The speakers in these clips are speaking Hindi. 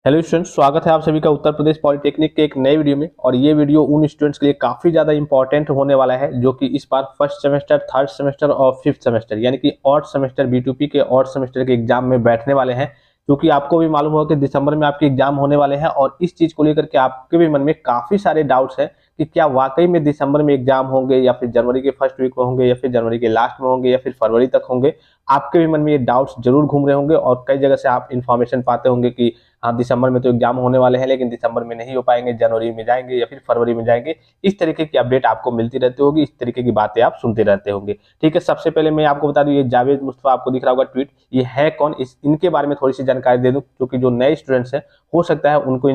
हेलो स्टूडेंट्स, स्वागत है आप सभी का उत्तर प्रदेश पॉलिटेक्निक के एक नए वीडियो में। और ये वीडियो उन स्टूडेंट्स के लिए काफ़ी ज़्यादा इंपॉर्टेंट होने वाला है जो कि इस बार फर्स्ट सेमेस्टर, थर्ड सेमेस्टर और फिफ्थ सेमेस्टर यानी कि ऑड सेमेस्टर B2P के ऑड सेमेस्टर के एग्जाम में बैठने वाले हैं। क्योंकि आपको भी मालूम होगा कि दिसंबर में आपके एग्जाम होने वाले हैं और इस चीज़ को लेकर के आपके भी मन में काफ़ी सारे डाउट्स हैं कि क्या वाकई में दिसंबर में एग्जाम होंगे या फिर जनवरी के फर्स्ट वीक में होंगे या फिर जनवरी के लास्ट में होंगे या फिर फरवरी तक होंगे। आपके भी मन में ये डाउट्स जरूर घूम रहे होंगे और कई जगह से आप इन्फॉर्मेशन पाते होंगे कि हाँ, दिसंबर में तो एग्जाम होने वाले हैं लेकिन दिसंबर में नहीं हो पाएंगे, जनवरी में जाएंगे या फिर फरवरी में जाएंगे। इस तरीके की अपडेट आपको मिलती रहती होगी, इस तरीके की बातें आप सुनते रहते होंगे। ठीक है, सबसे पहले मैं आपको बता दूं, ये जावेद मुस्तफा आपको दिख रहा होगा ट्वीट, ये है कौन, इनके बारे में थोड़ी सी जानकारी दे दूं क्योंकि जो नए स्टूडेंट्स हैं हो सकता है उनको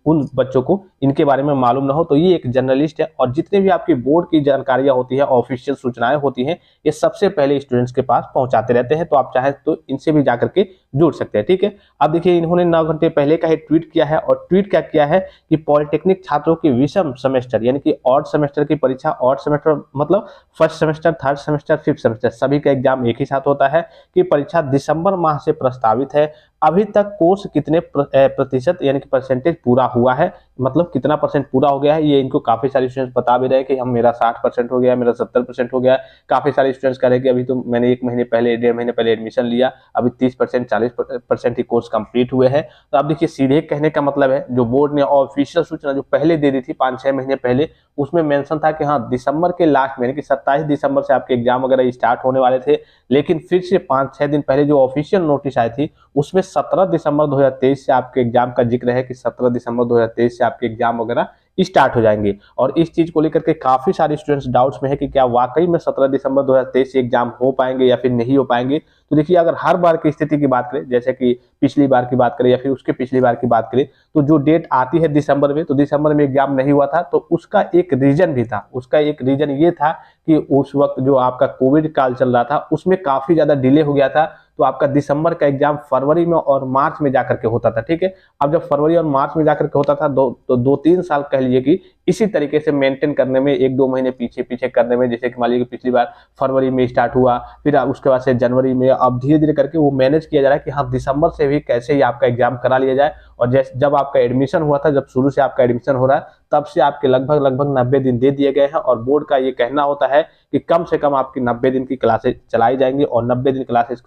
उन बच्चों को इनके बारे में मालूम ना हो। तो ये एक जर्नलिस्ट है और जितने भी आपकी बोर्ड की जानकारियां होती है, ऑफिशियल सूचनाएं होती हैं, ये सबसे पहले स्टूडेंट्स के पास पहुंचाते रहते हैं। तो आप चाहे तो इनसे भी जाकर के जुड़ सकते हैं। ठीक है, अब देखिए इन्होंने 9 घंटे पहले का ही ट्वीट किया है और ट्वीट क्या किया है कि पॉलिटेक्निक छात्रों की विषम सेमेस्टर यानी कि ऑड सेमेस्टर की परीक्षा, ऑड सेमेस्टर मतलब first semester, third semester, fifth semester सभी का एग्जाम एक ही साथ होता है कि परीक्षा दिसंबर माह से प्रस्तावित है। अभी तक कोर्स कितने प्रतिशत यानी कि परसेंटेज पूरा हुआ है, मतलब कितना परसेंट पूरा हो गया है, ये इनको काफी सारे स्टूडेंट्स बता भी रहे हैं कि हम मेरा 60% हो गया, मेरा 70% हो गया। काफी सारे स्टूडेंट्स कह रहे हैं कि अभी तो मैंने 1 महीने पहले, 1.5 महीने पहले एडमिशन लिया, अभी 30%, 40% ही कोर्स कंप्लीट हुए हैं। तो आप देखिए, सीधे कहने का मतलब है जो बोर्ड ने ऑफिशियल सूचना जो पहले दे दी थी 5-6 महीने पहले, उसमें मेंशन था कि हाँ दिसंबर के लास्ट में यानी कि 27 दिसंबर से आपके एग्जाम वगैरह स्टार्ट होने वाले थे। लेकिन फिर से 5-6 दिन पहले जो ऑफिशियल नोटिस आई थी उसमें 17 दिसंबर 2023 से आपके एग्जाम का जिक्र है कि 17 दिसंबर 2023 से आपके एग्जाम वगैरह स्टार्ट हो जाएंगे। और इस चीज को लेकर के काफी सारे स्टूडेंट्स डाउट्स में है कि क्या वाकई में 17 दिसंबर 2023 से एग्जाम हो पाएंगे या फिर नहीं हो पाएंगे। तो देखिए, अगर हर बार की स्थिति की बात करें, जैसे कि पिछली बार की बात करें या फिर उसके पिछली बार की बात करें, तो जो डेट आती है दिसंबर में, तो दिसंबर में एग्जाम नहीं हुआ था तो उसका एक रीजन भी था। उसका एक रीजन ये था कि उस वक्त जो आपका कोविड काल चल रहा था उसमें काफी ज्यादा डिले हो गया था। तो आपका दिसंबर का एग्जाम फरवरी में और मार्च में जाकर के होता था। ठीक है, अब जब फरवरी और मार्च में जाकर के होता था तो 2-3 साल कह लीजिए कि इसी तरीके से मेंटेन करने में, 1-2 महीने पीछे पीछे करने में, जैसे कि मान लीजिए पिछली बार फरवरी में स्टार्ट हुआ, फिर उसके बाद से जनवरी में, अब धीरे धीरे करके वो मैनेज किया जा रहा है कि हाँ दिसंबर से भी कैसे ही आपका एग्जाम करा लिया जाए। और जैसे जब आपका एडमिशन हुआ था, जब शुरू से आपका एडमिशन हो रहा है, तब से आपके लगभग 90 दिन दे दिए गए हैं। और बोर्ड का ये कहना होता है कि कम से कम आपकी 90 दिन की क्लासेज चलाई जाएंगी और 90 दिन क्लासेज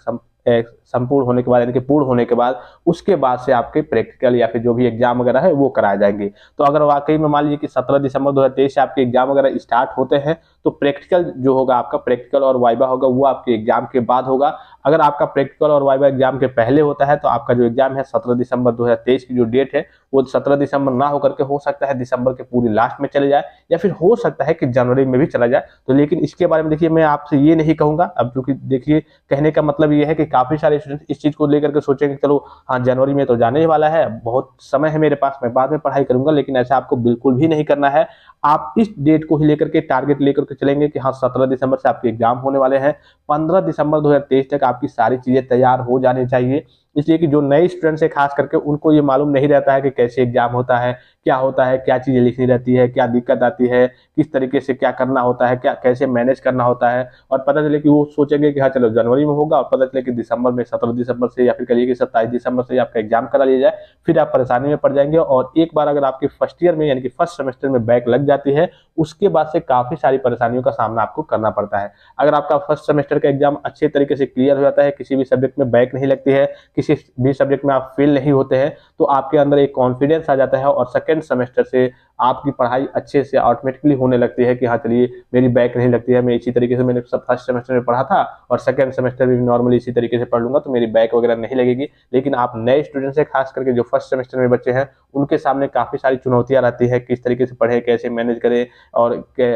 संपूर्ण होने के बाद यानी कि पूर्ण होने के बाद उसके बाद से आपके प्रैक्टिकल या फिर जो भी एग्जाम वगैरह है वो कराए जाएंगे। तो अगर वाकई में मान लीजिए कि 17 दिसंबर 2023 से आपके एग्जाम वगैरह स्टार्ट होते हैं तो प्रैक्टिकल जो होगा, आपका प्रैक्टिकल और वाइवा होगा, वो आपके एग्जाम के बाद होगा। अगर आपका प्रैक्टिकल और वाइवा एग्जाम के पहले होता है तो आपका जो एग्जाम है 17 दिसंबर 2023 की जो डेट है वो 17 दिसंबर ना होकर के हो सकता है दिसंबर के पूरी लास्ट में चले जाए या फिर हो सकता है कि जनवरी में भी चला जाए। तो लेकिन इसके बारे में देखिए, मैं आपसे ये नहीं कहूंगा अब, क्योंकि देखिए कहने का मतलब ये है कि काफी सारे स्टूडेंट इस चीज को लेकर के सोचेंगे चलो हाँ जनवरी में तो जाने ही वाला है, बहुत समय है मेरे पास, मैं बाद में पढ़ाई करूंगा। लेकिन ऐसा आपको बिल्कुल भी नहीं करना है। आप इस डेट को ही लेकर के टारगेट लेकर के चलेंगे कि हाँ 17 दिसंबर से आपके एग्जाम होने वाले हैं, 15 दिसंबर 2023 तक आपकी सारी चीजें तैयार हो जानी चाहिए। इसलिए कि जो नए स्टूडेंट्स है खास करके उनको ये मालूम नहीं रहता है कि कैसे एग्जाम होता है, क्या होता है, क्या चीजें लिखनी रहती है, क्या दिक्कत आती है, किस तरीके से क्या करना होता है, क्या कैसे मैनेज करना होता है। और पता चले कि वो सोचेंगे कि हाँ चलो जनवरी में होगा और पता चले कि दिसंबर में, 17 दिसंबर से या फिर कहिए कि 27 दिसंबर से आपका एग्जाम करा लिया जाए, फिर आप परेशानी में पड़ जाएंगे। और एक बार अगर आपके फर्स्ट ईयर में यानी कि फर्स्ट सेमेस्टर में बैक लग जाती है, उसके बाद से काफी सारी परेशानियों का सामना आपको करना पड़ता है। अगर आपका फर्स्ट सेमेस्टर का एग्जाम अच्छे तरीके से क्लियर हो जाता है, किसी भी सब्जेक्ट में बैक नहीं लगती है, किसी भी सब्जेक्ट में आप फेल नहीं होते हैं, तो आपके अंदर एक कॉन्फिडेंस आ जाता है और सेकेंड सेमेस्टर से आपकी पढ़ाई अच्छे से ऑटोमेटिकली होने लगती है कि हाँ चलिए मेरी बैक नहीं लगती है, मैं इसी तरीके से मैंने सब फर्स्ट सेमेस्टर में पढ़ा था और सेकंड सेमेस्टर में भी नॉर्मली इसी तरीके से पढ़ लूंगा तो मेरी बैक वगैरह नहीं लगेगी। लेकिन आप नए स्टूडेंट्स हैं, खास करके जो फर्स्ट सेमेस्टर में बच्चे हैं, उनके सामने काफी सारी चुनौतियां रहती है, किस तरीके से पढ़े, कैसे मैनेज करें और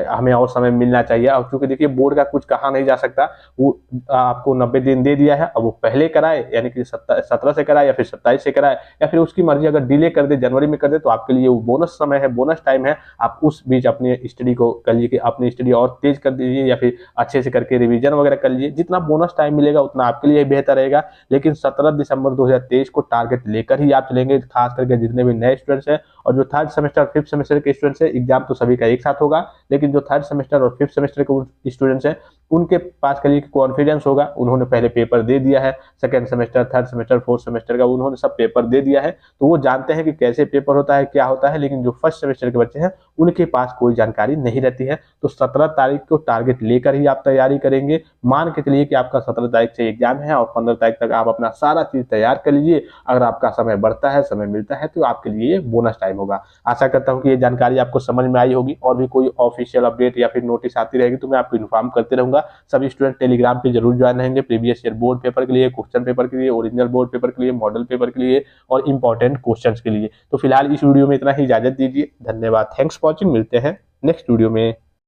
हमें और समय मिलना चाहिए। और क्योंकि देखिए बोर्ड का कुछ कहा नहीं जा सकता, वो आपको 90 दिन दे दिया है, अब वो पहले कराए यानी कि 17 से कराए या फिर 27 से कराए या फिर उसकी मर्जी अगर डिले कर दे, जनवरी में कर दे, तो आपके लिए वो बोनस समय है, बोनस टाइम है। आप उस बीच अपनी स्टडी को कर लीजिए, अपनी स्टडी और तेज कर दीजिए या फिर अच्छे से करके रिवीजन वगैरह कर लीजिए। जितना बोनस टाइम मिलेगा उतना आपके लिए बेहतर रहेगा। लेकिन 17 दिसंबर 2023 को टारगेट लेकर ही आप चलेंगे, खास करके जितने भी नए स्टूडेंट्स हैं। और जो थर्ड सेमेस्टर फिफ्थ सेमेस्टर के स्टूडेंट्स हैं, एग्जाम तो सभी का एक साथ होगा, लेकिन जो थर्ड सेमेस्टर और फिफ्थ सेमेस्टर के स्टूडेंट्स हैं उनके पास करिए कॉन्फिडेंस होगा, उन्होंने पहले पेपर दे दिया है, second semester, third semester, fourth semester का उन्होंने सब पेपर दे दिया है, तो वो जानते हैं कि कैसे पेपर होता है, क्या होता है। लेकिन जो फर्स्ट सेमेस्टर के बच्चे हैं उनके पास कोई जानकारी नहीं रहती है। तो 17 तारीख को टारगेट लेकर ही आप तैयारी करेंगे। मान के चलिए कि आपका 17 तारीख से एग्जाम है और 15 तारीख तक आप अपना सारा चीज तैयार कर लीजिए। अगर आपका समय बढ़ता है, समय मिलता है, तो आपके लिए बोनस टाइम होगा। आशा करता हूँ कि ये जानकारी आपको समझ में आई होगी। और भी कोई ऑफिशियल अपडेट या फिर नोटिस आती रहेगी तो मैं आपको इन्फॉर्म करते रहूंगा। सभी स्टूडेंट टेलीग्राम पे जरूर ज्वाइन रहेंगे, प्रीवियस ईयर बोर्ड पेपर के लिए, क्वेश्चन पेपर के लिए, ओरिजिनल बोर्ड पेपर के लिए, मॉडल पेपर के लिए और इंपॉर्टेंट क्वेश्चंस के लिए। तो फिलहाल इस वीडियो में इतना ही, इजाजत दीजिए। धन्यवाद, थैंक्स फॉर वॉचिंग। मिलते हैं नेक्स्ट वीडियो में।